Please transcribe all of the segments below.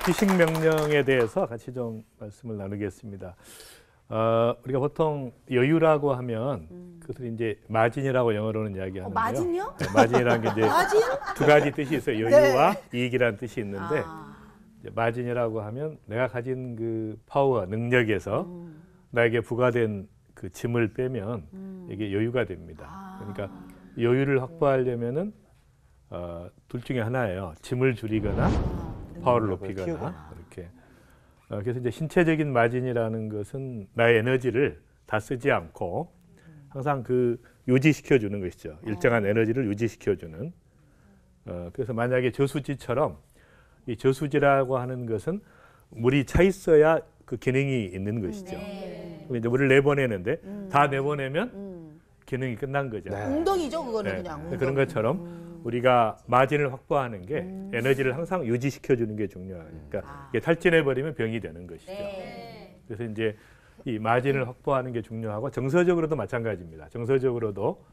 지식 명령에 대해서 같이 좀 말씀을 나누겠습니다. 우리가 보통 여유라고 하면 그것을 이제 마진이라고 영어로는 이야기하는데요. 마진요? 네, 마진이라는 게 이제 마진? 두 가지 뜻이 있어요. 여유와 이익이라는 뜻이 있는데 이제 마진이라고 하면 내가 가진 그 파워, 능력에서 나에게 부과된 그 짐을 빼면 이게 여유가 됩니다. 그러니까 여유를 확보하려면은 둘 중에 하나예요. 짐을 줄이거나 파워를 높이거나 이렇게. 그래서 이제 신체적인 마진이라는 것은 나의 에너지를 다 쓰지 않고 항상 그 유지시켜 주는 것이죠. 일정한 에너지를 유지시켜 주는. 그래서 만약에 저수지처럼 이 저수지라고 하는 것은 물이 차 있어야 그 기능이 있는 것이죠. 이제 물을 내보내는데 다 내보내면 기능이 끝난 거죠. 웅덩이죠, 그거는 그냥. 웅덩이. 그런 것처럼 우리가 마진을 확보하는 게 에너지를 항상 유지시켜 주는 게 중요하니까 이게 탈진해 버리면 병이 되는 것이죠. 그래서 이제 이 마진을 확보하는 게 중요하고 정서적으로도 마찬가지입니다. 정서적으로도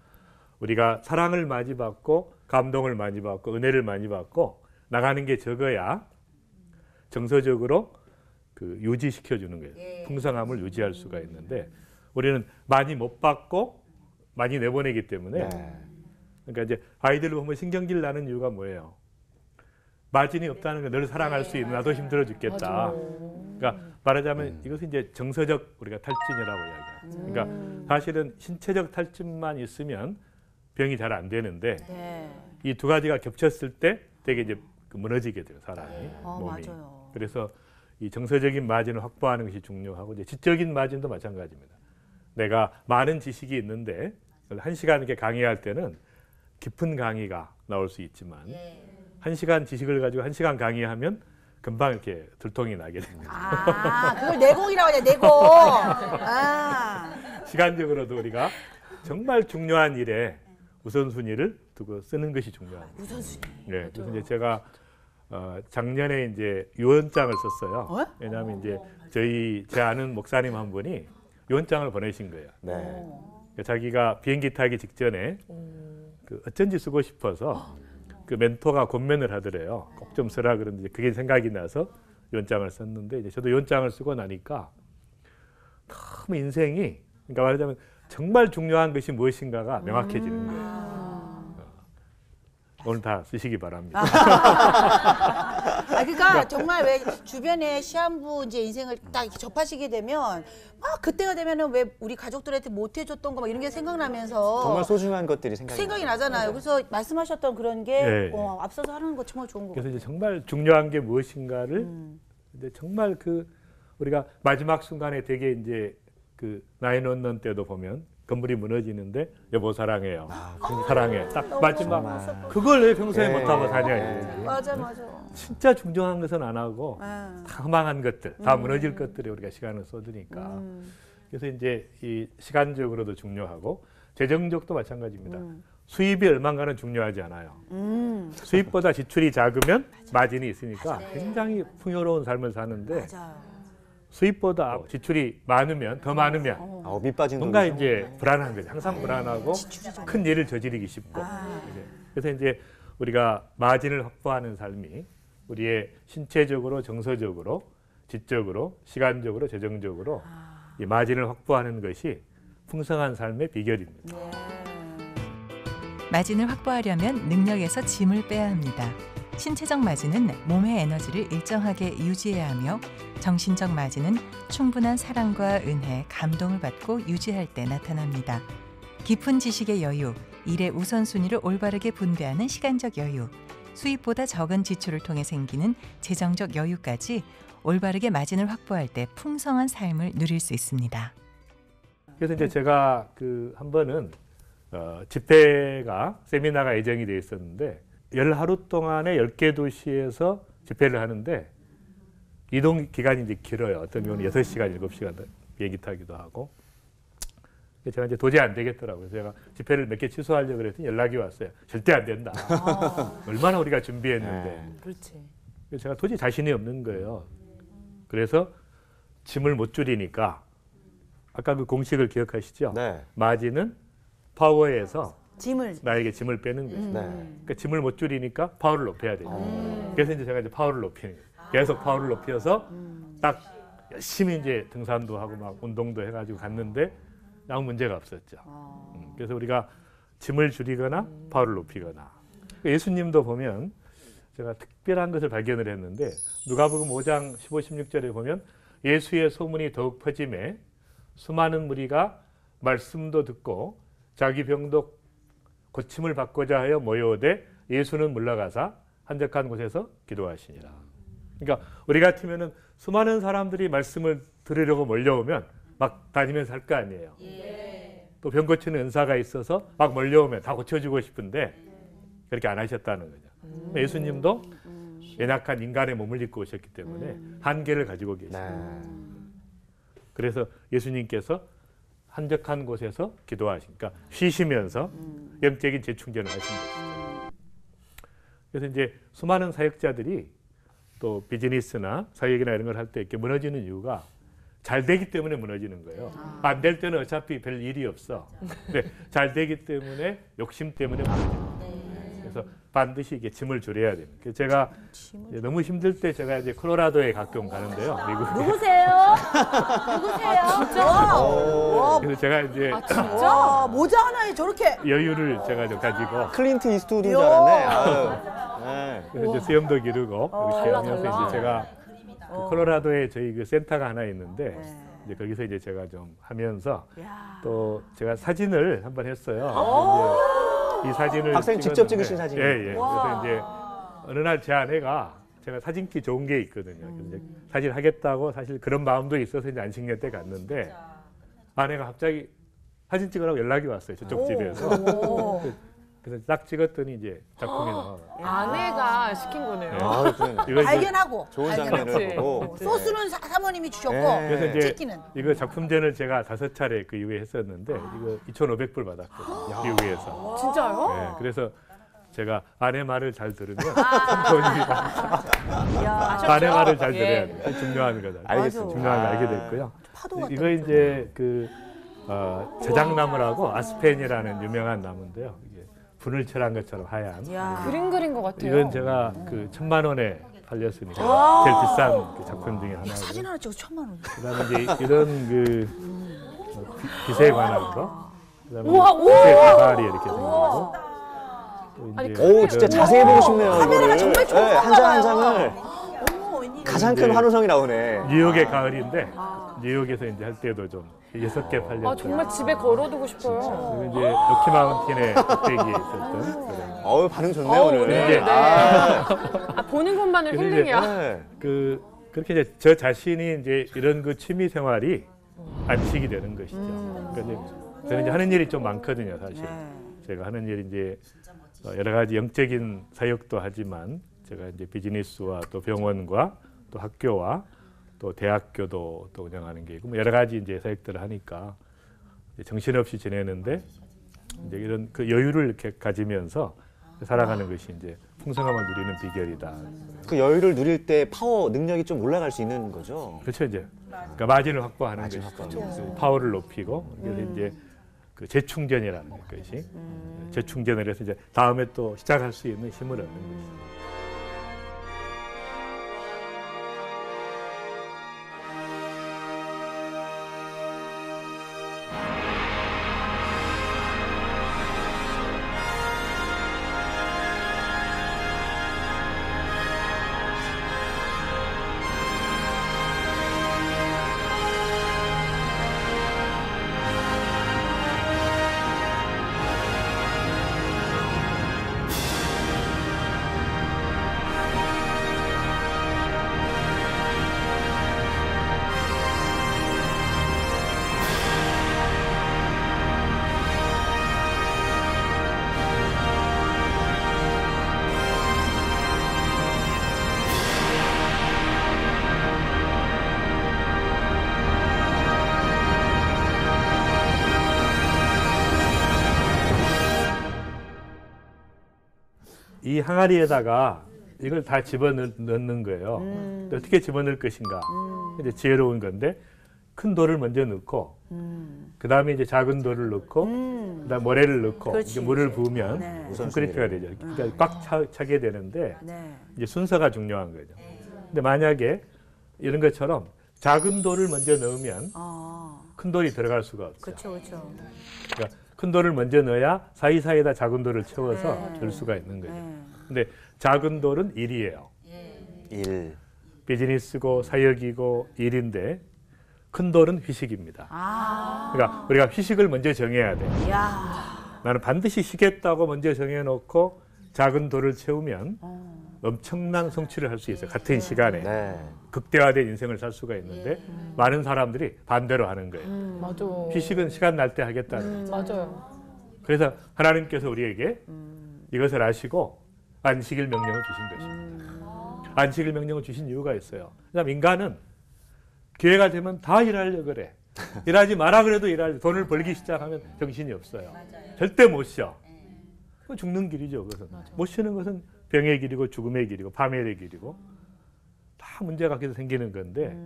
우리가 사랑을 많이 받고 감동을 많이 받고 은혜를 많이 받고 나가는 게 적어야 정서적으로 그 유지시켜 주는 거예요. 풍성함을 유지할 수가 있는데 우리는 많이 못 받고 많이 내보내기 때문에 그러니까 이제 아이들을 보면 신경질 나는 이유가 뭐예요? 마진이 없다는 거 너를 사랑할 수 있는 나도 힘들어 죽겠다. 그러니까 말하자면 이것은 이제 정서적 우리가 탈진이라고 이야기해요. 그러니까 사실은 신체적 탈진만 있으면 병이 잘 안 되는데 이 두 가지가 겹쳤을 때 되게 이제 무너지게 돼요, 사람이 몸이. 맞아요. 그래서 이 정서적인 마진을 확보하는 것이 중요하고 이제 지적인 마진도 마찬가지입니다. 내가 많은 지식이 있는데 1시간 이렇게 강의할 때는 깊은 강의가 나올 수 있지만 1시간 지식을 가지고 1시간 강의하면 금방 이렇게 들통이 나게 됩니다. 그걸 내공이라고 하냐, 내공. 시간적으로도 우리가 정말 중요한 일에 우선순위를 두고 쓰는 것이 중요합니다. 우선순위. 네, 그래서 이제 제가 작년에 이제 유언장을 썼어요. 왜냐하면 이제 제 아는 목사님 한 분이 유언장을 보내신 거예요. 자기가 비행기 타기 직전에 그 어쩐지 쓰고 싶어서 그 멘토가 권면을 하더래요. 꼭 좀 쓰라 그러는데 그게 생각이 나서 유언장을 썼는데 이제 저도 유언장을 쓰고 나니까 너무 인생이 그러니까 말하자면 정말 중요한 것이 무엇인가가 명확해지는 거예요. 오늘 다 쓰시기 바랍니다. 그러니까 정말 왜 주변에 시한부 이제 인생을 딱 이렇게 접하시게 되면 막 그때가 되면은 왜 우리 가족들한테 못 해줬던 거 막 이런 게 생각나면서 정말 소중한 것들이 생각이 나잖아요. 그래서 말씀하셨던 그런 게 네. 앞서서 하는 거 정말 좋은 거 그래서 같아요. 이제 정말 중요한 게 무엇인가를 근데 정말 그 우리가 마지막 순간에 되게 이제 그 9/11 때도 보면 건물이 무너지는데 여보 사랑해요. 사랑해. 딱 마지막 그걸 왜 평소에 못하고 사냐. 맞아. 진짜 중요한 것은 안 하고 다 허망한 것들, 다 무너질 것들에 우리가 시간을 쏟으니까. 그래서 이제 이 시간적으로도 중요하고 재정적도 마찬가지입니다. 수입이 얼마인가는 중요하지 않아요. 수입보다 지출이 작으면 마진이 있으니까 굉장히 풍요로운 삶을 사는데 수입보다 지출이 많으면 더 많으면 밑빠진 뭔가 이제 불안한 거죠. 항상 불안하고 큰 일을 저지르기 쉽고. 그래서 이제 우리가 마진을 확보하는 삶이 우리의 신체적으로, 정서적으로, 지적으로, 시간적으로, 재정적으로 이 마진을 확보하는 것이 풍성한 삶의 비결입니다. 마진을 확보하려면 능력에서 짐을 빼야 합니다. 신체적 마진은 몸의 에너지를 일정하게 유지해야 하며 정신적 마진은 충분한 사랑과 은혜, 감동을 받고 유지할 때 나타납니다. 깊은 지식의 여유, 일의 우선순위를 올바르게 분배하는 시간적 여유, 수입보다 적은 지출을 통해 생기는 재정적 여유까지 올바르게 마진을 확보할 때 풍성한 삶을 누릴 수 있습니다. 그래서 이제 제가 그 한 번은 집회가 세미나가 예정이 돼 있었는데 열 하루 동안에 10개 도시에서 집회를 하는데 이동 기간이 이제 길어요. 어떤 경우는 6시간, 7시간 비행기 타기도 하고. 제가 이제 도저히 안 되겠더라고요. 제가 집회를 몇 개 취소하려고 그랬더니 연락이 왔어요. 절대 안 된다. 얼마나 우리가 준비했는데. 그렇지. 그래서 제가 도저히 자신이 없는 거예요. 그래서 짐을 못 줄이니까 아까 그 공식을 기억하시죠? 마진은 파워에서 나에게 짐을 빼는 거죠. 그러니까 짐을 못 줄이니까 파워를 높여야 되죠. 그래서 이제 제가 이제 파워를 높이는 거예요. 계속 파워를 높여서 딱 열심히 이제 등산도 하고 막 운동도 해가지고 갔는데 아무 문제가 없었죠. 그래서 우리가 짐을 줄이거나 파워를 높이거나. 예수님도 보면 제가 특별한 것을 발견을 했는데 누가복음 5장 15, 16절에 보면 예수의 소문이 더욱 퍼짐에 수많은 무리가 말씀도 듣고 자기 병도 고침을 받고자 하여 모여오되 예수는 물러가사 한적한 곳에서 기도하시니라. 그러니까 우리 같으면은 수많은 사람들이 말씀을 들으려고 몰려오면 막 다니면서 할 거 아니에요. 또 병 고치는 은사가 있어서 막 몰려오면 다 고쳐주고 싶은데 그렇게 안 하셨다는 거죠. 예수님도 연약한 인간의 몸을 입고 오셨기 때문에 한계를 가지고 계십니다. 그래서 예수님께서 한적한 곳에서 기도하시니까 쉬시면서 영적인 재충전을 하신 것이죠. 그래서 이제 수많은 사역자들이 또 비즈니스나 사역이나 이런 걸 할 때 이렇게 무너지는 이유가 잘 되기 때문에 무너지는 거예요. 안 될 때는 어차피 별 일이 없어. 근데 잘 되기 때문에 욕심 때문에 무너지는 거예요. 그래서 반드시 이게 짐을 줄여야 됩니다. 그래서 제가 이제 너무 힘들 때 제가 이제 콜로라도에 가끔 가는데요. 미국에. 누구세요? 누구세요? 진짜? 그래서 제가 이제 진짜? 모자 하나에 저렇게. 여유를 제가 좀 가지고 클린트 이스트우드인 줄 알았네. 아유. 네. 그래서 이제 수염도 기르고 이렇게 하면서 이제 제가 그 콜로라도에 저희 그 센터가 하나 있는데 이제 거기서 이제 제가 좀 하면서 또 제가 사진을 한번 했어요. 이제 이 사진을 박사님 직접 찍으신 사진이에요? 예, 예. 그래서 이제 어느 날 제 아내가 제가 사진기 좋은 게 있거든요. 그래서 이제 사진 하겠다고 사실 그런 마음도 있어서 이제 안식년 때 갔는데 아내가 갑자기 사진 찍으라고 연락이 왔어요. 저쪽 집에서. 그래서 딱 찍었더니 이제 작품이 나와요. 아내가 시킨 거네요. 아, 그러네. 이거 이제 발견하고. 좋은 발견하고. 장면을 보고. 소스는 사모님이 주셨고. 네. 그래서 이제 찍기는. 이거 작품전을 제가 5차례 그 이후에 했었는데 이거 2,500불 받았거든요. 미국에서. 진짜요? 네, 그래서 제가 아내 말을 잘 들으면 돈이 아내 말을 잘 들어야 돼요. 그게 중요한 거다. 알겠습니다. 중요한 걸 알게 됐고요. 파도 같다. 이거 이제 그 저장나무라고 아스펜이라는 유명한 나무인데요. 이게 분을 칠한 것처럼 하얀. 그림 그린 것 같아요. 이건 제가 그 1,000만 원에 팔렸으니까 제일 비싼 그 작품 중에 하나고. 사진 하나 찍어 1,000만 원. 그다음에 이제 이런 그 빛에 관한 거. 그다음에 우와, 빛의 가발이 이렇게 생기고. 또 아니, 이제 오, 진짜 자세히 보고 싶네요. 카메라가 정말 좋은 네, 한 장 한 장을 어머, 웬일이야. 가장 큰 환호성이 나오네. 뉴욕의 가을인데 뉴욕에서 이제 할 때도 좀 6개 팔렸죠. 아, 정말 집에 걸어두고 싶어요. 그리고 이제 로키 마운틴의 꼭대기에 있었던 그런. 어우, 반응 좋네요, 오늘. 네. 아, 보는 것만으로 근데 이제 힐링이야. 네. 그렇게 이제 저 자신이 이제 이런 그 취미 생활이 안식이 되는 것이죠. 그러니까 이제 저는 이제 하는 일이 좀 많거든요, 사실. 제가 하는 일이 이제 여러 가지 영적인 사역도 하지만 제가 이제 비즈니스와 또 병원과 또 학교와 또 대학교도 또 운영하는 게 있고 뭐 여러 가지 이제 사역들을 하니까 이제 정신없이 지내는데 이제 이런 그 여유를 이렇게 가지면서 살아가는 것이 이제 풍성함을 누리는 비결이다. 그 여유를 누릴 때 파워 능력이 좀 올라갈 수 있는 거죠. 그렇죠 이제. 그러니까 마진을 확보하는 마진 것이죠. 확보하는 그래서 파워를 높이고 그래서 이제 그 재충전이라는 것이 재충전을 해서 이제 다음에 또 시작할 수 있는 힘을 얻는 것이죠. 이 항아리에다가 이걸 다 집어넣는 거예요. 근데 어떻게 집어넣을 것인가? 이제 지혜로운 건데 큰 돌을 먼저 넣고 그 다음에 이제 작은 돌을 넣고 그다음 모래를 넣고 그렇지. 이제 물을 부으면 네. 콘크리트가 되죠. 그러니까 꽉 차게 되는데 네. 이제 순서가 중요한 거죠. 근데 만약에 이런 것처럼 작은 돌을 먼저 넣으면 큰 돌이 들어갈 수가 없어요. 그렇죠, 그렇죠. 그러니까 큰 돌을 먼저 넣어야 사이사이에다 작은 돌을 채워서 줄 수가 있는 거죠. 근데 작은 돌은 일이에요. 일. 비즈니스고 사역이고 일인데 큰 돌은 휘식입니다. 그러니까 우리가 휘식을 먼저 정해야 돼. 야, 나는 반드시 쉬겠다고 먼저 정해놓고 작은 돌을 채우면 엄청난 성취를 할 수 있어요. 같은 시간에 네. 극대화된 인생을 살 수가 있는데 많은 사람들이 반대로 하는 거예요. 맞아. 휘식은 시간 날 때 하겠다는 거예요. 맞아요. 그래서 하나님께서 우리에게 이것을 아시고 안식일 명령을 주신 것입니다. 안식일 명령을 주신 이유가 있어요. 그다음 인간은 기회가 되면 다 일하려고 그래. 일하지 마라 그래도 일하려. 돈을 벌기 시작하면 정신이 없어요. 절대 못 쉬어. 그건 죽는 길이죠. 그것은. 못 쉬는 것은 병의 길이고 죽음의 길이고 파멸의 길이고 다 문제가 계속 생기는 건데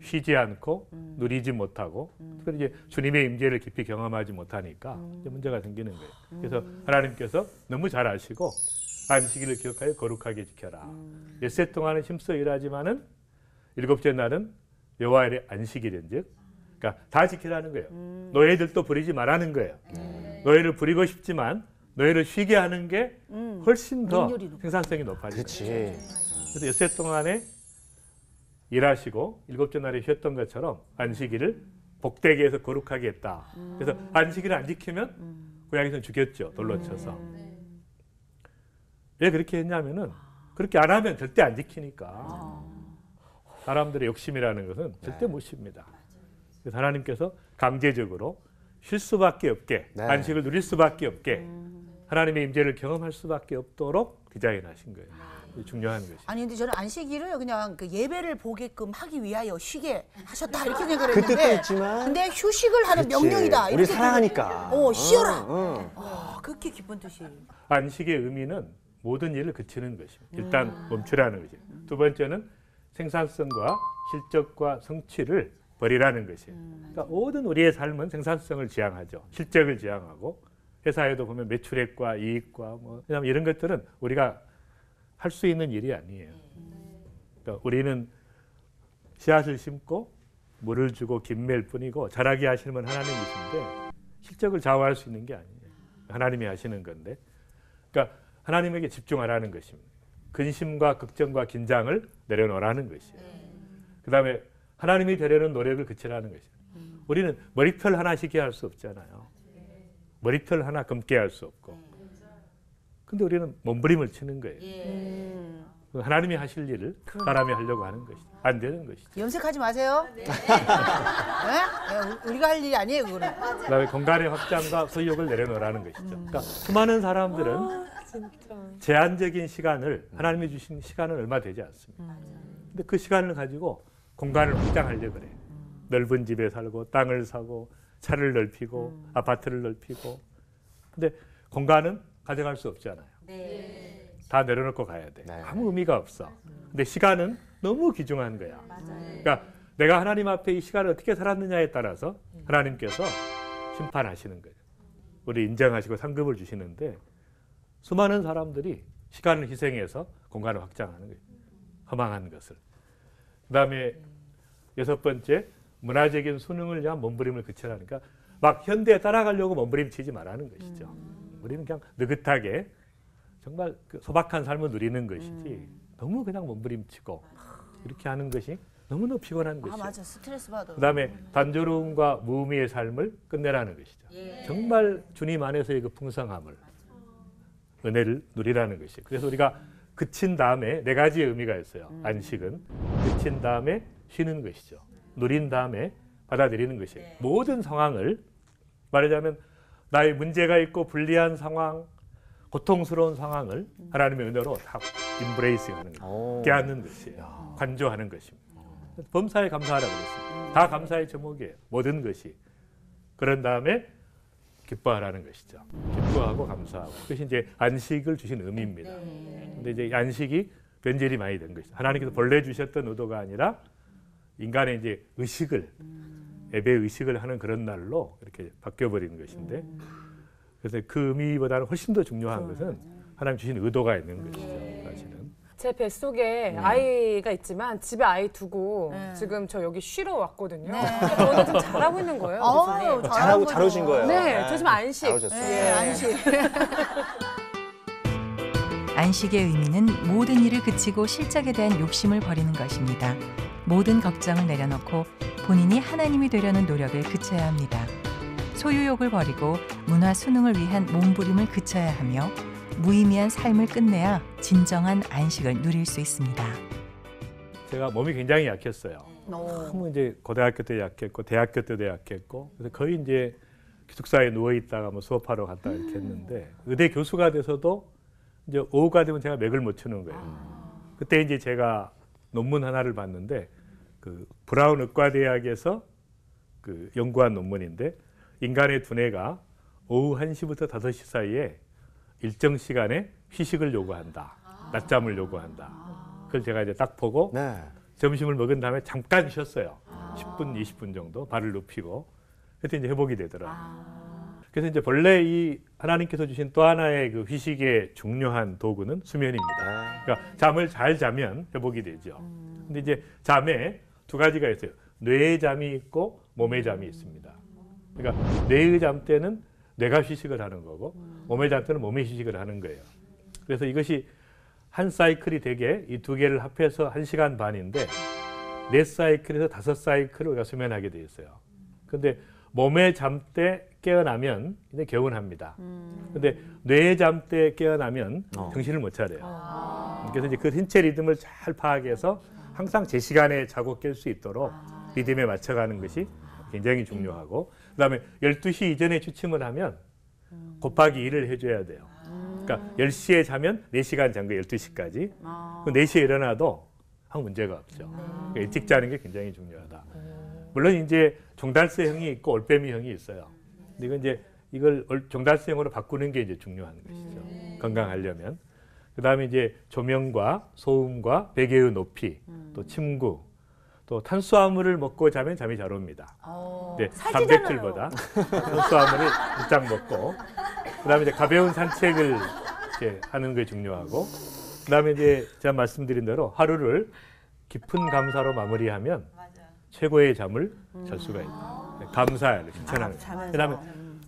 쉬지 않고 누리지 못하고 특별히 이제 주님의 임재를 깊이 경험하지 못하니까 이제 문제가 생기는 거예요. 그래서 하나님께서 너무 잘 아시고 안식일을 기억하여 거룩하게 지켜라. 엿새 동안은 힘써 일하지만은 일곱째 날은 여호와의 안식일인즉, 그러니까 다 지키라는 거예요. 노예들도 부리지 말라는 거예요. 노예를 부리고 싶지만 노예를 쉬게 하는 게 훨씬 더 능률이 높아. 생산성이 높아지죠. 그렇지. 그래서 엿새 동안에 일하시고 일곱째 날에 쉬었던 것처럼 안식일을 복되게 해서 거룩하게 했다. 그래서 안식일을 안 지키면 고향에서는 죽였죠. 돌로 쳐서. 왜 그렇게 했냐면은 그렇게 안 하면 절대 안 지키니까. 사람들의 욕심이라는 것은 절대 못 쉽니다. 그래서 하나님께서 강제적으로 쉴 수밖에 없게, 네. 안식을 누릴 수밖에 없게, 하나님의 임재를 경험할 수밖에 없도록 디자인하신 거예요. 중요한 것이. 아니 근데 저는 안식일을 그냥 그 예배를 보게끔 하기 위하여 쉬게 하셨다 이렇게 생각을 그 뜻도 했는데 있지만 근데 휴식을 하는 그렇지. 명령이다. 우리 이렇게 사랑하니까. 쉬어라. 응. 그렇게 기쁜 뜻이. 안식의 의미는 모든 일을 그치는 것입니다. 일단 멈추라는 것이에요. 두 번째는 생산성과 실적과 성취를 버리라는 것이에요. 그러니까 모든 우리의 삶은 생산성을 지향하죠. 실적을 지향하고 회사에도 보면 매출액과 이익과 뭐 왜냐하면 이런 것들은 우리가 할 수 있는 일이 아니에요. 그러니까 우리는 씨앗을 심고 물을 주고 김맬 뿐이고 자라게 하시는 분 하나님이신데 실적을 좌우할 수 있는 게 아니에요. 하나님이 하시는 건데, 그러니까 하나님에게 집중하라는 것입니다. 근심과 걱정과 긴장을 내려놓으라는 것이에요. 그 다음에 하나님이 되려는 노력을 그치라는 것이에요. 우리는 머리털 하나 쉬게 할 수 없잖아요. 머리털 하나 검게 할 수 없고. 근데 우리는 몸부림을 치는 거예요. 하나님이 하실 일을 사람이 하려고 하는 것이죠. 안 되는 것이죠. 염색하지 마세요. 네? 우리가 할 일이 아니에요, 그거는. 그다음에 공간의 확장과 소유욕을 내려놓으라는 것이죠. 그러니까 수많은 사람들은 제한적인 시간을 하나님이 주신 시간은 얼마 되지 않습니다. 근데 그 시간을 가지고 공간을 확장하려고 그래요. 넓은 집에 살고 땅을 사고 차를 넓히고 아파트를 넓히고. 근데 공간은 가져갈 수 없잖아요. 다 내려놓고 가야 돼. 네. 아무 의미가 없어. 근데 시간은 너무 귀중한 거야. 그러니까 내가 하나님 앞에 이 시간을 어떻게 살았느냐에 따라서 하나님께서 심판하시는 거예요. 우리 인정하시고 상급을 주시는데 수많은 사람들이 시간을 희생해서 공간을 확장하는 거예요. 허망한 것을. 그다음에 여섯 번째, 문화적인 수능을 위한 몸부림을 그치라니까 막 현대에 따라가려고 몸부림 치지 말라는 것이죠. 우리는 그냥 느긋하게 정말 그 소박한 삶을 누리는 것이지 너무 그냥 몸부림치고 이렇게 하는 것이 너무너무 피곤한 것이죠. 맞아. 스트레스 받아. 그다음에 단조로움과 무의미의 삶을 끝내라는 것이죠. 정말 주님 안에서의 그 풍성함을, 은혜를 누리라는 것이에요. 그래서 우리가 그친 다음에 네 가지의 의미가 있어요. 안식은 그친 다음에 쉬는 것이죠. 누린 다음에 받아들이는 것이에요. 모든 상황을 말하자면 나의 문제가 있고 불리한 상황, 고통스러운 상황을 하나님의 은혜로 다 임브레이스하는 거예요. 깨닫는 것이에요. 관조하는 것입니다. 범사에 감사하라고 그랬습니다. 다 감사의 제목이에요. 모든 것이. 그런 다음에 기뻐하라는 것이죠. 기뻐하고 감사하고. 그것이 이제 안식을 주신 의미입니다. 근데 이제 안식이 변질이 많이 된 것이죠. 하나님께서 본래 주셨던 의도가 아니라 인간의 이제 의식을, 예배 의식을 하는 그런 날로 이렇게 바뀌어버리는 것인데, 그래서 그 의미보다는 훨씬 더 중요한 것은 하나님 주신 의도가 있는 것이죠. 사실은 제 뱃속에 아이가 있지만 집에 아이 두고 지금 저 여기 쉬러 왔거든요. 그래서 오늘 좀 잘하고 있는 거예요. 교수님. 잘하고 잘 오신 거예요. 네, 저 지금 안식. 잘 오셨어요. 네, 안식. 안식의 의미는 모든 일을 그치고 실적에 대한 욕심을 버리는 것입니다. 모든 걱정을 내려놓고 본인이 하나님이 되려는 노력을 그쳐야 합니다. 소유욕을 버리고 문화 수능을 위한 몸부림을 그쳐야 하며 무의미한 삶을 끝내야 진정한 안식을 누릴 수 있습니다. 제가 몸이 굉장히 약했어요. 너무 이제 고등학교 때 약했고 대학교 때도 약했고 그래서 거의 이제 기숙사에 누워 있다가 뭐 수업하러 갔다 이렇게 했는데 의대 교수가 돼서도 이제 오후가 되면 제가 맥을 못 추는 거예요. 그때 이제 제가 논문 하나를 봤는데 그 브라운 의과대학에서 그 연구한 논문인데 인간의 두뇌가 오후 1시부터 5시 사이에 일정 시간에 휴식을 요구한다. 낮잠을 요구한다. 그걸 제가 이제 딱 보고 네. 점심을 먹은 다음에 잠깐 쉬었어요. 10분, 20분 정도 발을 눕히고 그때 이제 회복이 되더라고요. 그래서 이제 본래 이 하나님께서 주신 또 하나의 그 휴식의 중요한 도구는 수면입니다. 그러니까 잠을 잘 자면 회복이 되죠. 근데 이제 잠에 두 가지가 있어요. 뇌의 잠이 있고 몸의 잠이 있습니다. 그러니까 뇌의 잠 때는 뇌가 휴식을 하는 거고 몸의 잠 때는 몸이 휴식을 하는 거예요. 그래서 이것이 한 사이클이 되게 이 두 개를 합해서 1시간 반인데 4사이클에서 5사이클을 우리가 수면하게 돼 있어요. 근데 몸의 잠 때 깨어나면 이제 개운합니다. 근데 뇌의 잠 때 깨어나면 정신을 못 차려요. 그래서 이제 그 신체 리듬을 잘 파악해서 항상 제 시간에 자고 깰 수 있도록 리듬에 맞춰가는 것이 굉장히 중요하고 그다음에 12시 이전에 취침을 하면 곱하기 2를 해줘야 돼요. 그러니까 10시에 자면 4시간 잔 거 12시까지. 그 4시에 일어나도 아무 문제가 없죠. 그러니까 일찍 자는 게 굉장히 중요하다. 물론 이제 종달새형이 있고 올빼미형이 있어요. 근데 이건 이제 이걸 종달새형으로 바꾸는 게 이제 중요한 것이죠. 건강하려면. 그다음에 이제 조명과 소음과 베개의 높이, 또 침구, 또 탄수화물을 먹고 자면 잠이 잘 옵니다. 네, 단백질보다 탄수화물을 일장 먹고, 그다음에 이제 가벼운 산책을 이렇게 하는 게 중요하고, 그다음에 이제 제가 말씀드린 대로 하루를 깊은 감사로 마무리하면 최고의 잠을 잘 수가 있다. 감사를 실천하는 거예요. 그다음에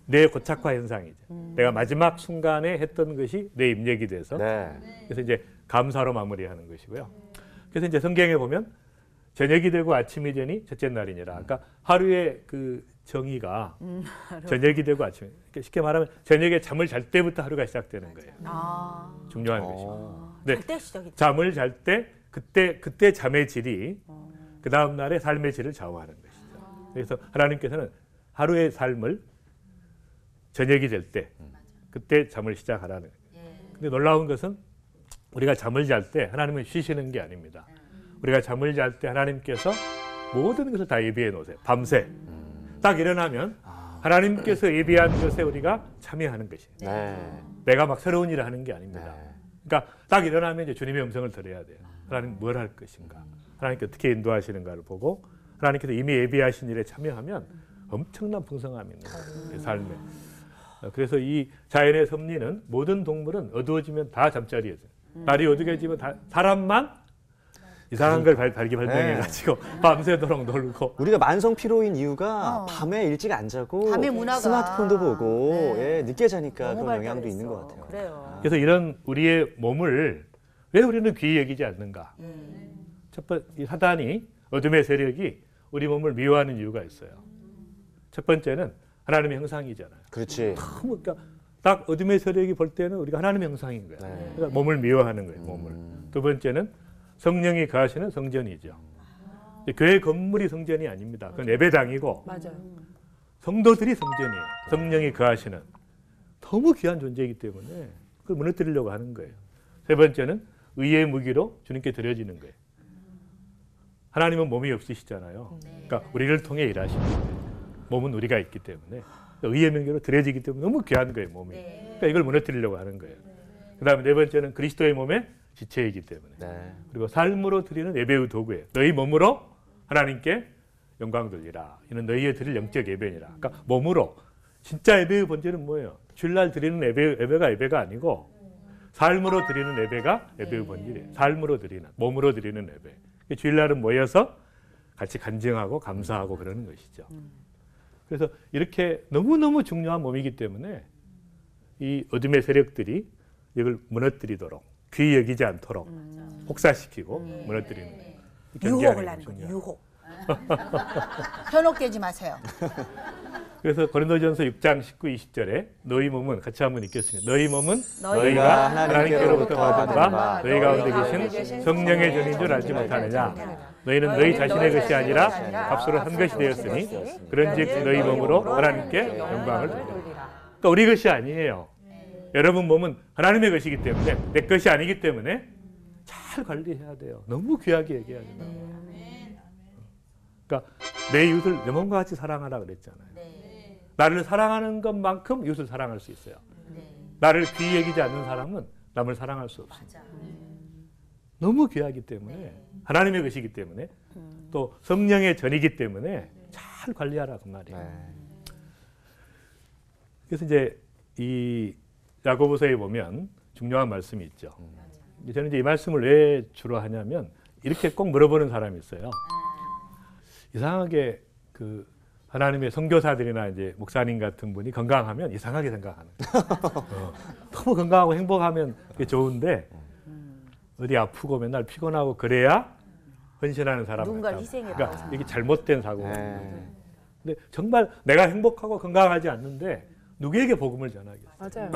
뇌 고착화 현상이죠. 내가 마지막 순간에 했던 것이 뇌 입력이 돼서 그래서 이제 감사로 마무리하는 것이고요. 그래서 이제 성경에 보면 저녁이 되고 아침이 되니 첫째 날이니라. 그러니까 하루의 그 정의가 저녁이 되고 아침이. 쉽게 말하면 저녁에 잠을 잘 때부터 하루가 시작되는 거예요. 중요한 것이고. 네, 잘 때 시작이 잠을 잘 때 그때 잠의 질이 그 다음 날의 삶의 질을 좌우하는 것이죠. 그래서 하나님께서는 하루의 삶을 저녁이 될 때 그때 잠을 시작하라는 거예요. 근데 놀라운 것은 우리가 잠을 잘 때 하나님은 쉬시는 게 아닙니다. 우리가 잠을 잘 때 하나님께서 모든 것을 다 예비해 놓으세요. 밤새. 딱 일어나면 하나님께서 예비한 것에 우리가 참여하는 것이에요. 내가 막 새로운 일을 하는 게 아닙니다. 그러니까 딱 일어나면 이제 주님의 음성을 들어야 돼요. 하나님 뭘 할 것인가? 하나님께 어떻게 인도하시는가를 보고 하나님께서 이미 예비하신 일에 참여하면 엄청난 풍성함이 있는 거예요. 삶에. 그래서 이 자연의 섭리는 모든 동물은 어두워지면 다 잠자리에 있어요. 날이 어두워지면 사람만 이상한 걸 발견해가지고 밤새도록 놀고. 우리가 만성 피로인 이유가 밤에 일찍 안 자고 밤에 문화가 스마트폰도 보고 네. 늦게 자니까 너무 그런 영향도 발달했어. 있는 것 같아요. 그래요. 그래서 이런 우리의 몸을 왜 우리는 귀히 여기지 않는가? 첫 번째, 이 사단이 어둠의 세력이 우리 몸을 미워하는 이유가 있어요. 첫 번째는 하나님의 형상이잖아요. 그렇지. 그러니까 딱 어둠의 세력이 볼 때는 우리가 하나님의 형상인 거예요. 그러니까 몸을 미워하는 거예요. 몸을. 두 번째는 성령이 거하시는 성전이죠. 교회 건물이 성전이 아닙니다. 그건 예배당이고 맞아요. 성도들이 성전이에요. 성령이 거하시는 너무 귀한 존재이기 때문에 그걸 무너뜨리려고 하는 거예요. 세 번째는 의의 무기로 주님께 드려지는 거예요. 하나님은 몸이 없으시잖아요. 그러니까 우리를 통해 일하시는 거예요. 몸은 우리가 있기 때문에 의의 무기로 드려지기 때문에 너무 귀한 거예요. 몸이. 그러니까 이걸 무너뜨리려고 하는 거예요. 그다음에 네 번째는 그리스도의 몸의 지체이기 때문에 그리고 삶으로 드리는 예배의 도구예요. 너희 몸으로 하나님께 영광 돌리라. 이는 너희의 드릴 영적 예배니라. 그러니까 몸으로 진짜 예배의 본질은 뭐예요? 주일날 드리는 예배가 아니고 삶으로 드리는 예배가 예배의 본질이에요. 삶으로 드리는, 몸으로 드리는 예배. 주일날은 모여서 같이 간증하고 감사하고 그러는 것이죠. 그래서 이렇게 너무너무 중요한 몸이기 때문에 이 어둠의 세력들이 이걸 무너뜨리도록 귀히 여기지 않도록 혹사시키고 무너뜨리는 유혹을 하는 거죠. 유혹. 현혹되지 마세요. 그래서 고린도전서 6장 19, 20절에 너희 몸은 같이 한번 읽겠습니다. 너희 몸은 너희가 너희가 하나님께로부터 하나님께로부터 받은 바 받은 너희 바 가운데 계신 성령의 전인 줄 알지 못하느냐. 너희는 너희 자신의 것이 아니라 값으로 한 것이 되었으니 그런즉 너희 몸으로 하나님께 영광을 돌리라. 그러니까 우리 것이 아니에요. 여러분 몸은 하나님의 것이기 때문에 내 것이 아니기 때문에 잘 관리해야 돼요. 너무 귀하게 얘기해야 된다. 그러니까 내 이웃을 내 몸과 같이 사랑하라 그랬잖아요. 나를 사랑하는 것만큼 이웃을 사랑할 수 있어요. 나를 귀히 여기지 않는 사람은 남을 사랑할 수 없습니다. 너무 귀하기 때문에 하나님의 것이기 때문에 또 성령의 전이기 때문에 잘 관리하라 그 말이에요. 그래서 이제 이 야고보서에 보면 중요한 말씀이 있죠. 저는 이제 이 말씀을 왜 주로 하냐면 이렇게 꼭 물어보는 사람이 있어요. 이상하게 그 하나님의 선교사들이나 이제 목사님 같은 분이 건강하면 이상하게 생각하는 거예요. 너무 건강하고 행복하면 그게 좋은데 어디 아프고 맨날 피곤하고 그래야 헌신하는 사람 누군가를 같다. 희생해라. 그러니까 이게 잘못된 사고가. 근데 정말 내가 행복하고 건강하지 않는데 누구에게 복음을 전하겠어요? 맞아요.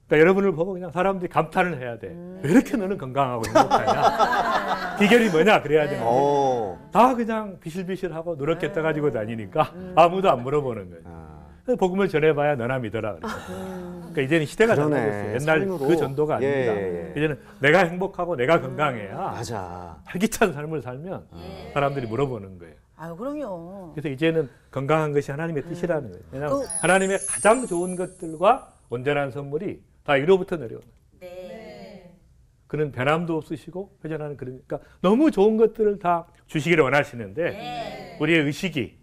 그러니까 여러분을 보고 그냥 사람들이 감탄을 해야 돼. 왜 이렇게 너는 건강하고 행복하냐? 비결이 뭐냐? 그래야 되는데 다 그냥 비실비실하고 누렇게 떠가지고 다니니까 아무도 안 물어보는 거예요. 그래서 복음을 전해봐야 너나 믿어라. 그러니까 이제는 시대가 달라졌어요. 옛날 삶으로. 그 전도가 아닙니다. 이제는 내가 행복하고 내가 건강해야 맞아. 활기찬 삶을 살면 사람들이 물어보는 거예요. 아유, 그럼요. 그래서 이제는 건강한 것이 하나님의 뜻이라는 거예요. 왜냐하면 하나님의 가장 좋은 것들과 온전한 선물이 다 위로부터 내려오는 거예요. 그는 변함도 없으시고 회전하는 그러니까 너무 좋은 것들을 다 주시기를 원하시는데 우리의 의식이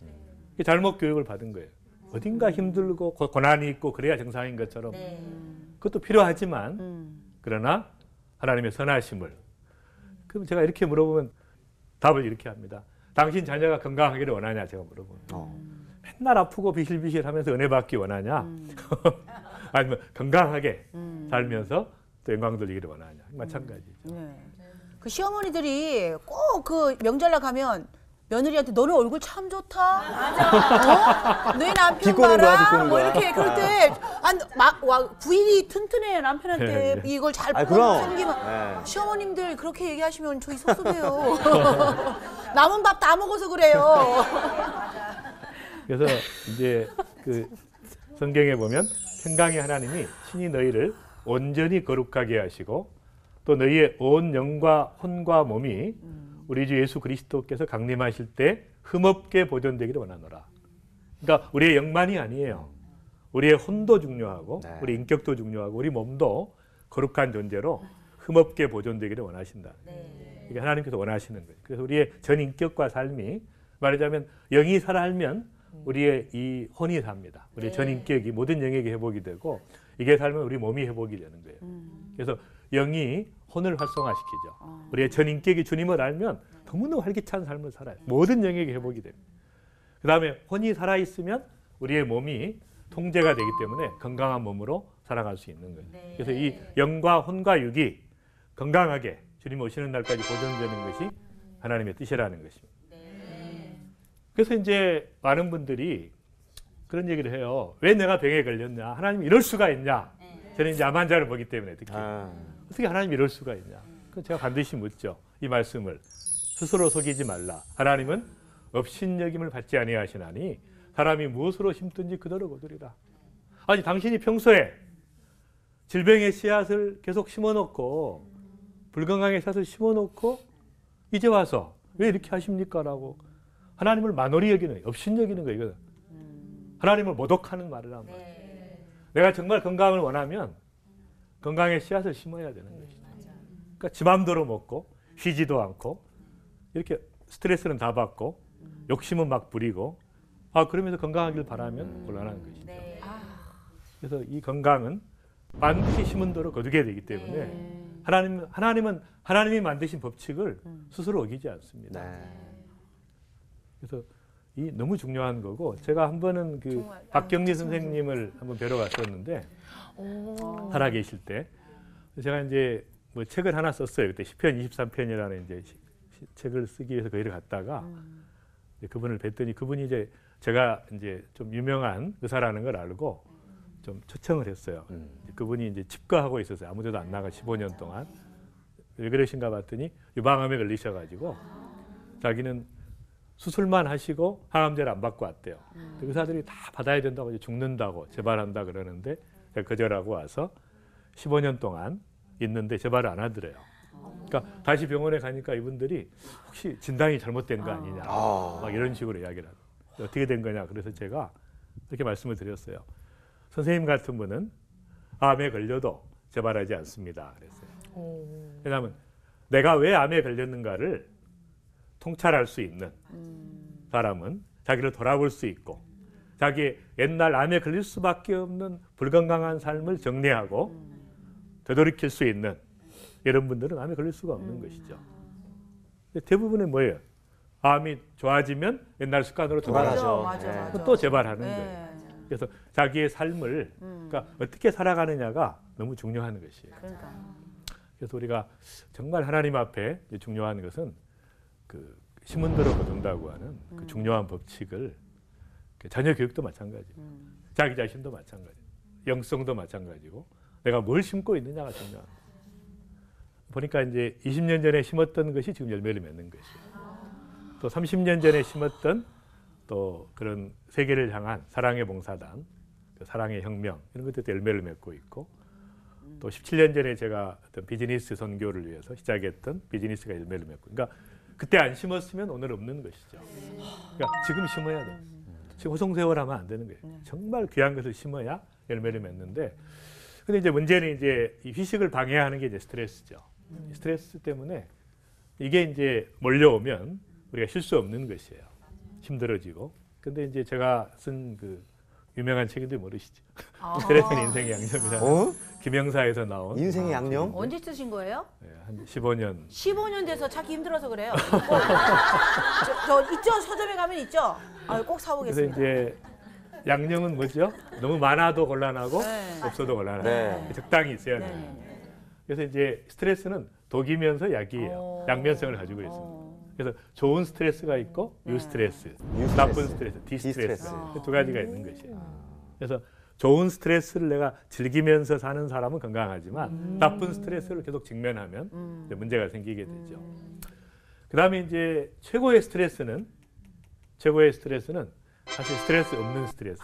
잘못 교육을 받은 거예요. 어딘가 힘들고 고난이 있고 그래야 정상인 것처럼 그것도 필요하지만 그러나 하나님의 선하심을 그럼 제가 이렇게 물어보면 답을 이렇게 합니다. 당신 자녀가 건강하기를 원하냐 제가 물어보면 맨날 아프고 비실비실하면서 은혜 받기 원하냐 아니면 건강하게 살면서 또 영광 돌리기를 원하냐 마찬가지죠. 그 시어머니들이 꼭 그 명절날 가면 며느리한테 너네 얼굴 참 좋다. 맞아. 너희 남편 비꼬는 거야, 봐라. 비꼬는 뭐 거야. 이렇게 그럴 때 부인이 튼튼해 남편한테 이걸 잘 그럼. 챙기면 시어머님들 그렇게 얘기하시면 저희 섭섭해요. 남은 밥 다 먹어서 그래요. 그래서 이제 그 성경에 보면 평강의 하나님이 친히 너희를 온전히 거룩하게 하시고 또 너희의 온 영과 혼과 몸이 우리 주 예수 그리스도께서 강림하실 때 흠없게 보존되기를 원하노라. 그러니까 우리의 영만이 아니에요. 우리의 혼도 중요하고 우리 인격도 중요하고 우리 몸도 거룩한 존재로 흠없게 보존되기를 원하신다. 이게 하나님께서 원하시는 거예요. 그래서 우리의 전 인격과 삶이 말하자면 영이 살아면 우리의 이 혼이 삽니다. 우리의 전 인격이 모든 영역이 회복이 되고 이게 살면 우리 몸이 회복이 되는 거예요. 그래서 영이 혼을 활성화시키죠. 우리의 전 인격이 주님을 알면 너무나 활기찬 삶을 살아요. 모든 영역이 회복이 됩니다. 그 다음에 혼이 살아있으면 우리의 몸이 통제가 되기 때문에 건강한 몸으로 살아갈 수 있는 거예요. 그래서 이 영과 혼과 육이 건강하게 주님 오시는 날까지 보존되는 것이 하나님의 뜻이라는 것입니다. 그래서 이제 많은 분들이 그런 얘기를 해요. 왜 내가 병에 걸렸냐? 하나님 이럴 수가 있냐? 저는 이제 암 환자를 보기 때문에 특히 어떻게 하나님 이럴 수가 있냐? 그 제가 반드시 묻죠. 이 말씀을 스스로 속이지 말라. 하나님은 업신여김을 받지 아니하시나니 사람이 무엇으로 심든지 그대로 거두리라. 아니 당신이 평소에 질병의 씨앗을 계속 심어놓고 불건강의 씨앗을 심어놓고 이제 와서 왜 이렇게 하십니까? 라고 하나님을 만홀히 여기는 거예요. 업신여기는 거예요. 이거는. 하나님을 모독하는 말을 하는 거예요. 내가 정말 건강을 원하면 건강의 씨앗을 심어야 되는 것이죠. 그러니까 지 맘대로 먹고 쉬지도 않고 이렇게 스트레스는 다 받고 욕심은 막 부리고 그러면서 건강하길 바라면 곤란한 것이죠. 그래서 이 건강은 반드시 심은 도로 거두게 되기 때문에 하나님이 만드신 법칙을 스스로 어기지 않습니다. 네. 그래서 이 너무 중요한 거고 제가 한 번은 그 박경리 선생님을 한번 뵈러 갔었는데 살아 계실 때 제가 이제 뭐 책을 하나 썼어요. 그때 시편 23편이라는 이제 책을 쓰기 위해서 거기를 갔다가 이제 그분을 뵀더니 그분이 이제 제가 이제 좀 유명한 의사라는 걸 알고 좀 초청을 했어요. 그분이 이제 집거하고 있었어요. 아무데도 안 나가 15년 동안. 왜 그러신가 봤더니 유방암에 걸리셔가지고 자기는 수술만 하시고 항암제를 안 받고 왔대요. 의사들이 다 받아야 된다고 이제 죽는다고 재발한다 그러는데 제가 거절하고 와서 15년 동안 있는데 재발을 안 하더래요. 그러니까 다시 병원에 가니까 이분들이 혹시 진단이 잘못된 거 아니냐 막 이런 식으로 이야기를 하고 어떻게 된 거냐. 그래서 제가 이렇게 말씀을 드렸어요. 선생님 같은 분은 암에 걸려도 재발하지 않습니다. 그랬어요. 왜냐하면 내가 왜 암에 걸렸는가를 통찰할 수 있는 사람은 자기를 돌아볼 수 있고 자기의 옛날 암에 걸릴 수밖에 없는 불건강한 삶을 정리하고 되돌이킬 수 있는 이런 분들은 암에 걸릴 수가 없는 것이죠. 근데 대부분은 뭐예요? 암이 좋아지면 옛날 습관으로 돌아가죠. 맞아. 또 재발하는 거예요. 그래서 자기의 삶을 그러니까 어떻게 살아가느냐가 너무 중요한 것이에요. 그래서 우리가 정말 하나님 앞에 중요한 것은 그 심은 대로 거둔다고 하는 그 중요한 법칙을 자녀 교육도 마찬가지고 자기 자신도 마찬가지고 영성도 마찬가지고 내가 뭘 심고 있느냐가 중요한 거예요. 보니까 이제 20년 전에 심었던 것이 지금 열매를 맺는 것이에요. 또 30년 전에 심었던 또 그런 세계를 향한 사랑의 봉사단, 그 사랑의 혁명 이런 것들도 열매를 맺고 있고 또 17년 전에 제가 어떤 비즈니스 선교를 위해서 시작했던 비즈니스가 열매를 맺고 그러니까 그때 안 심었으면 오늘 없는 것이죠. 그러니까 지금 심어야 돼. 지금 호송세월하면 안 되는 거예요. 정말 귀한 것을 심어야 열매를 맺는데 근데 이제 문제는 이제 이 휴식을 방해하는 게 이제 스트레스죠. 스트레스 때문에 이게 이제 몰려오면 우리가 쉴 수 없는 것이에요. 힘들어지고. 근데 이제 제가 쓴 그 유명한 책인데 모르시죠? 스트레스는 인생의 양념이라는 김영사에서 나온 인생의 양념? 언제 쓰신 거예요? 네, 한 15년. 15년 돼서 찾기 힘들어서 그래요. 저 있죠? 서점에 가면 있죠? 꼭 그래서 사보겠습니다. 이제 양념은 뭐죠? 너무 많아도 곤란하고 없어도 곤란하고 네. 적당히 있어야 돼요. 그래서 이제 스트레스는 독이면서 약이에요. 양면성을 가지고 있습니다. 그래서 좋은 스트레스가 있고 유스트레스, 나쁜 스트레스, 디스트레스 두 가지가 있는 것이에요. 그래서 좋은 스트레스를 내가 즐기면서 사는 사람은 건강하지만 나쁜 스트레스를 계속 직면하면 이제 문제가 생기게 되죠. 그다음에 이제 최고의 스트레스는 사실 스트레스 없는 스트레스.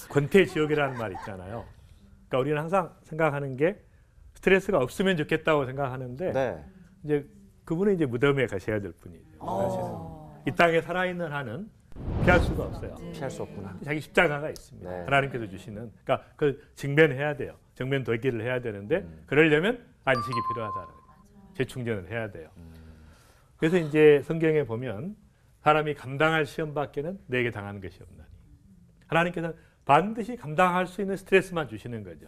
권태지옥이라는 말 있잖아요. 그러니까 우리는 항상 생각하는 게 스트레스가 없으면 좋겠다고 생각하는데 네. 이제 그분은 이제 무덤에 가셔야 될 분이죠. 사실은 이 땅에 살아있는 한은 피할 수가 없어요. 피할 수 없구나. 자기 십자가가 있습니다. 네. 하나님께서 주시는. 그러니까 그걸 직면해야 돼요. 정면 돌기를 해야 되는데 그러려면 안식이 필요하다는 거예요. 재충전을 해야 돼요. 그래서 이제 성경에 보면 사람이 감당할 시험밖에는 내게 당하는 것이 없나니. 하나님께서는 반드시 감당할 수 있는 스트레스만 주시는 거죠.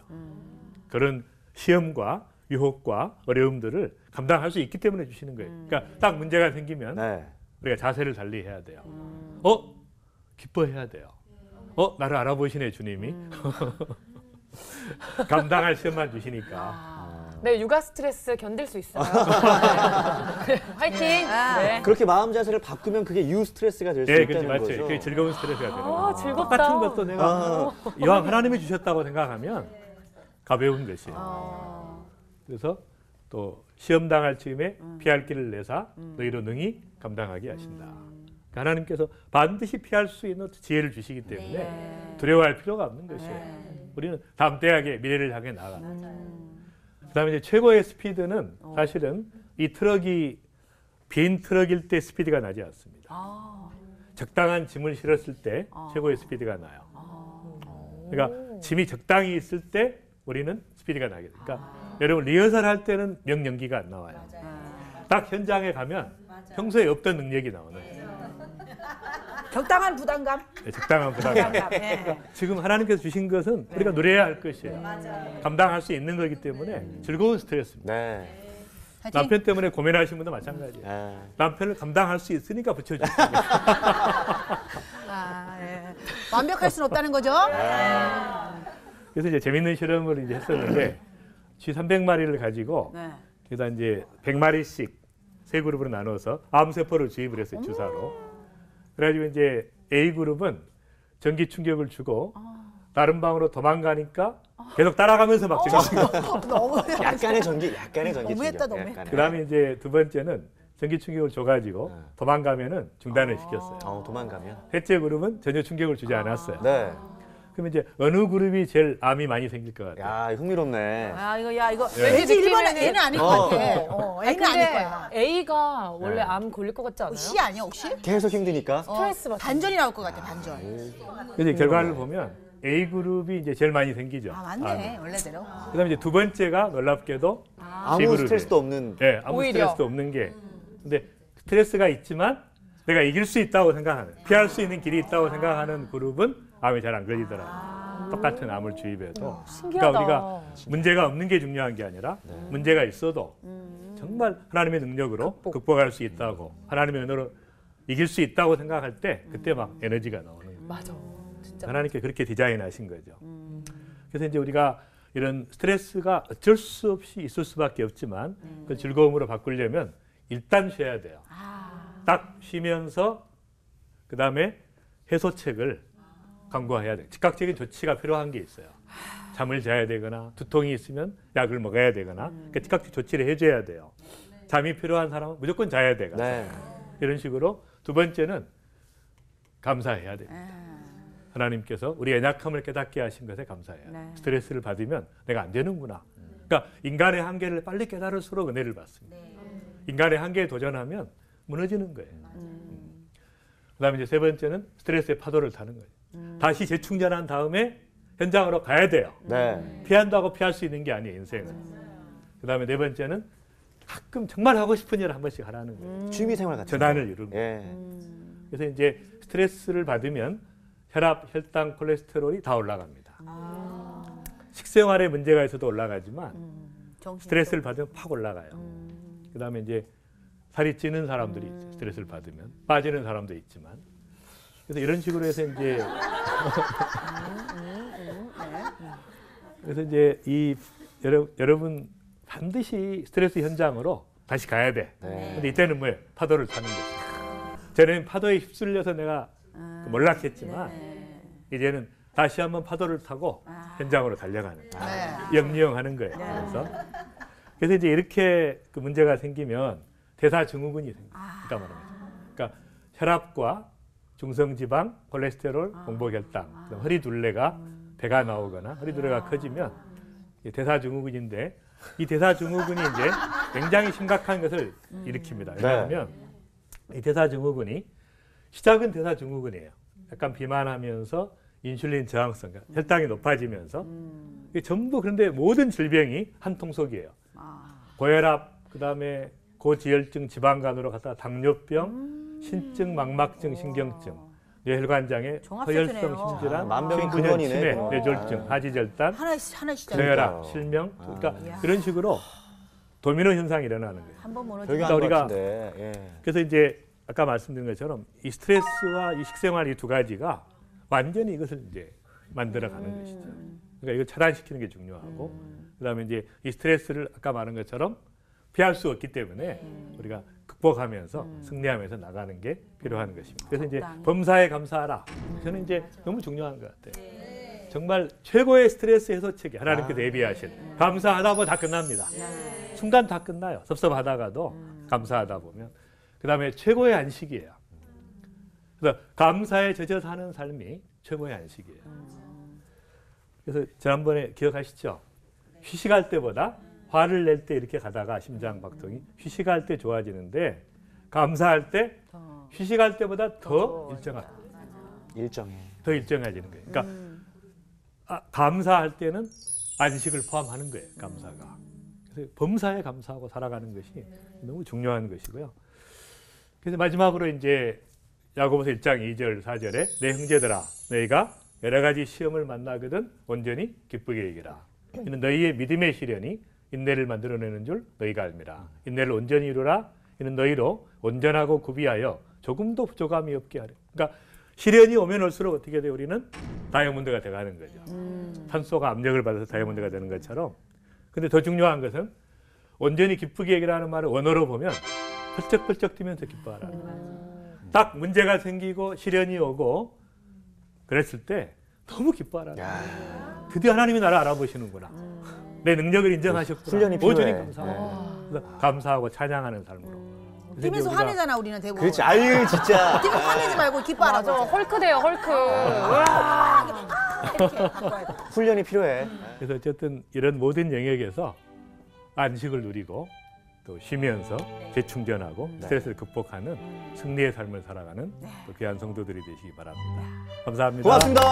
그런 시험과 유혹과 어려움들을 감당할 수 있기 때문에 주시는 거예요. 그러니까 딱 문제가 생기면 네. 우리가 자세를 달리해야 돼요. 기뻐해야 돼요. 나를 알아보시네 주님이. 감당할 시험만 주시니까. 네, 육아 스트레스 견딜 수 있어요. 네. 화이팅! 네. 그렇게 마음 자세를 바꾸면 그게 유 스트레스가 될 수 네, 그렇지, 있다는 맞죠. 거죠. 그게 즐거운 스트레스가 되는 거예요. 즐겁다. 똑같은 것도 내가 이왕 하나님이 주셨다고 생각하면 가벼운 것이에요. 그래서 또 시험 당할 즈음에 피할 길을 내사 너희로 능히 감당하게 하신다. 그러니까 하나님께서 반드시 피할 수 있는 지혜를 주시기 때문에 두려워할 필요가 없는 것이에요. 우리는 담대하게 미래를 향해 나가. 그다음에 이제 최고의 스피드는 사실은 이 트럭이 빈 트럭일 때 스피드가 나지 않습니다. 적당한 짐을 실었을 때 최고의 스피드가 나요. 그러니까 짐이 적당히 있을 때 우리는 스피드가 나게 돼요. 그러니까 여러분 리허설 할 때는 명연기가 안 나와요. 딱 현장에 가면 평소에 없던 능력이 나오는 거예요. 적당한 부담감. 네, 적당한 부담감. 네. 지금 하나님께서 주신 것은 우리가 누려야 할 것이에요. 감당할 수 있는 거기 때문에 즐거운 스트레스입니다. 네. 화이팅. 남편 때문에 고민하시는 분도 마찬가지예요. 아, 남편을 감당할 수 있으니까 붙여주세요. 아, 예. 완벽할 수는 없다는 거죠. 그래서 이제 재밌는 실험을 이제 했었는데 쥐 300마리를 가지고 네. 여기다 이제 100마리씩 세 그룹으로 나눠서 암세포를 주입을 했어요, 주사로. 그래가지고 이제 A 그룹은 전기 충격을 주고 다른 방으로 도망가니까 계속 따라가면서 막 전기 충격. 너무 약간의 전기 너무했다, 충격. 너무했다. 약간의. 그다음에 이제 두 번째는 전기 충격을 줘가지고 도망가면은 중단을 시켰어요. 도망가면. 셋째 그룹은 전혀 충격을 주지 않았어요. 네. 그럼 이제 어느 그룹이 제일 암이 많이 생길 것 같아요? 야, 흥미롭네. 아 이거 야 이거 네. 왠지 느낌에는- 1번 A는 아닐 것 같아. A는 아닐 거야. A가 원래 네. 암 걸릴 것 같지 않아요? C 아니야 혹시? 계속 힘드니까. 스트레스 받 반전이 나올 것 같아 반전. 그래서 결과를 보면 A 그룹이 이제 제일 많이 생기죠. 아 맞네 원래대로. 그다음에 이제 두 번째가 놀랍게도 아무 C그룹이에요. 스트레스도 없는. 네, 아무 오히려. 스트레스도 없는 게. 근데 스트레스가 있지만 내가 이길 수 있다고 생각하는, 피할 수 있는 길이 있다고 생각하는 그룹은 암에 잘 안 걸리더라고요. 똑같은 암을 주입해도. 신기하다. 그러니까 우리가 문제가 없는 게 중요한 게 아니라 문제가 있어도 정말 하나님의 능력으로 극복할 수 있다고, 하나님의 은혜로 이길 수 있다고 생각할 때 그때 막 에너지가 나오는 거예요. 맞아. 진짜. 하나님께 그렇게 디자인하신 거죠. 그래서 이제 우리가 이런 스트레스가 어쩔 수 없이 있을 수밖에 없지만 그 즐거움으로 바꾸려면 일단 쉬어야 돼요. 딱 쉬면서 그 다음에 해소책을 강구해야 돼요. 즉각적인 조치가 필요한 게 있어요. 잠을 자야 되거나 두통이 있으면 약을 먹어야 되거나 그러니까 즉각 조치를 해줘야 돼요. 잠이 필요한 사람은 무조건 자야 되거나 네. 이런 식으로 두 번째는 감사해야 돼요. 하나님께서 우리 연약함을 깨닫게 하신 것에 감사해요. 네. 스트레스를 받으면 내가 안 되는구나. 그러니까 인간의 한계를 빨리 깨달을수록 은혜를 받습니다. 인간의 한계에 도전하면 무너지는 거예요. 그다음에 이제 세 번째는 스트레스의 파도를 타는 거예요. 다시 재충전한 다음에 현장으로 가야 돼요. 네. 피한다고 피할 수 있는 게 아니에요, 인생은. 그다음에 네 번째는 가끔 정말 하고 싶은 일을 한 번씩 하라는 거예요. 취미생활 같은. 전환을 이루는 거예요. 예. 그래서 이제 스트레스를 받으면 혈압, 혈당, 콜레스테롤이 다 올라갑니다. 식생활에 문제가 있어도 올라가지만 스트레스를 받으면 팍 올라가요. 그다음에 이제 살이 찌는 사람들이 있죠. 스트레스를 받으면 빠지는 사람도 있지만 그래서 이런 식으로 해서 이제 그래서 이제 이 여러분 반드시 스트레스 현장으로 다시 가야 돼. 네. 근데 이때는 뭐예요? 파도를 타는 거죠. 저는 파도에 휩쓸려서 내가 몰락했지만 이제는 다시 한번 파도를 타고 현장으로 달려가는 거예요. 영리형하는 거예요. 그래서 이제 이렇게 그 문제가 생기면 대사증후군이 생깁니다. 말합니다. 그러니까 혈압과 중성지방, 콜레스테롤, 공복혈당, 그다음 허리둘레가 배가 나오거나 허리둘레가 커지면 이게 대사증후군인데 이 대사증후군이 이제 굉장히 심각한 것을 일으킵니다. 왜냐하면 이 대사증후군이 시작은 대사증후군이에요. 약간 비만하면서 인슐린 저항성, 혈당이 높아지면서 이게 전부 그런데 모든 질병이 한 통속이에요. 고혈압, 그다음에 고지혈증, 지방간으로 갔다가 당뇨병, 신증, 망막증, 신경증, 뇌혈관장애, 종합세트네요. 허혈성 심질환, 만병의 심근염, 근원이네, 치매, 그거. 뇌졸중, 하지절단, 하나씩 뇌혈압, 실명, 그러니까 이런 식으로 도미노 현상이 일어나는 거예요. 한번 무너지. 별게 그러니까 아닌 것 우리가- 같은데. 예. 그래서 이제 아까 말씀드린 것처럼 이 스트레스와 이 식생활 이 두 가지가 완전히 이것을 이제 만들어가는 것이죠. 그러니까 이걸 차단시키는 게 중요하고, 그다음에 이제 이 스트레스를 아까 말한 것처럼 피할 수 없기 때문에 우리가 극복하면서 승리하면서 나가는 게 필요한 것입니다. 그래서 이제 범사에 감사하라. 저는 이제 너무 중요한 것 같아요. 정말 최고의 스트레스 해소책이 하나님께서 예비하신 감사하다 보면 다 끝납니다. 순간 다 끝나요. 섭섭하다가도 감사하다 보면. 그다음에 최고의 안식이에요. 그래서 감사에 젖어 사는 삶이 최고의 안식이에요. 그래서 지난번에 기억하시죠? 휴식할 때보다 화를 낼 때 이렇게 가다가 심장 박동이 휴식할 때 좋아지는데 감사할 때 휴식할 때보다 더 일정하다. 일정해. 더 일정해지는 거예요. 그러니까 감사할 때는 안식을 포함하는 거예요. 감사가. 그래서 범사에 감사하고 살아가는 것이 너무 중요한 것이고요. 그래서 마지막으로 이제 야고보서 1장 2절 4절에 내 형제들아 너희가 여러 가지 시험을 만나거든 온전히 기쁘게 여기라. 이는 너희의 믿음의 시련이 인내를 만들어내는 줄 너희가 알미라. 인내를 온전히 이루라. 이는 너희로 온전하고 구비하여 조금도 부족함이 없게 하려. 그러니까 시련이 오면 올수록 어떻게 돼요? 우리는 다이아몬드가 돼가는 거죠. 산소가 압력을 받아서 다이아몬드가 되는 것처럼. 근데 더 중요한 것은 온전히 기쁘게 여기라는 말을 원어로 보면 펄쩍펄쩍 뛰면서 기뻐하라는 거예요. 딱 문제가 생기고 시련이 오고 그랬을 때 너무 기뻐하라는 거예요. 드디어 하나님이 나를 알아보시는구나. 내 능력을 인정하셨구나. 훈련이 오전히 필요해. 감사하고 그래서 감사하고 찬양하는 삶으로. 그래서 뛰면서 이제 우리가 화내잖아 우리는 대부분. 그렇지. 아유 진짜. 뛰면서 화내지 말고 기뻐하라고. 맞아, 헐크 돼요, 헐크. 우와. 이렇게 바꿔야 돼. 훈련이 필요해. 그래서 어쨌든 이런 모든 영역에서 안식을 누리고 또 쉬면서 재충전하고 스트레스를 극복하는 승리의 삶을 살아가는 또 귀한 성도들이 되시기 바랍니다. 감사합니다. 고맙습니다.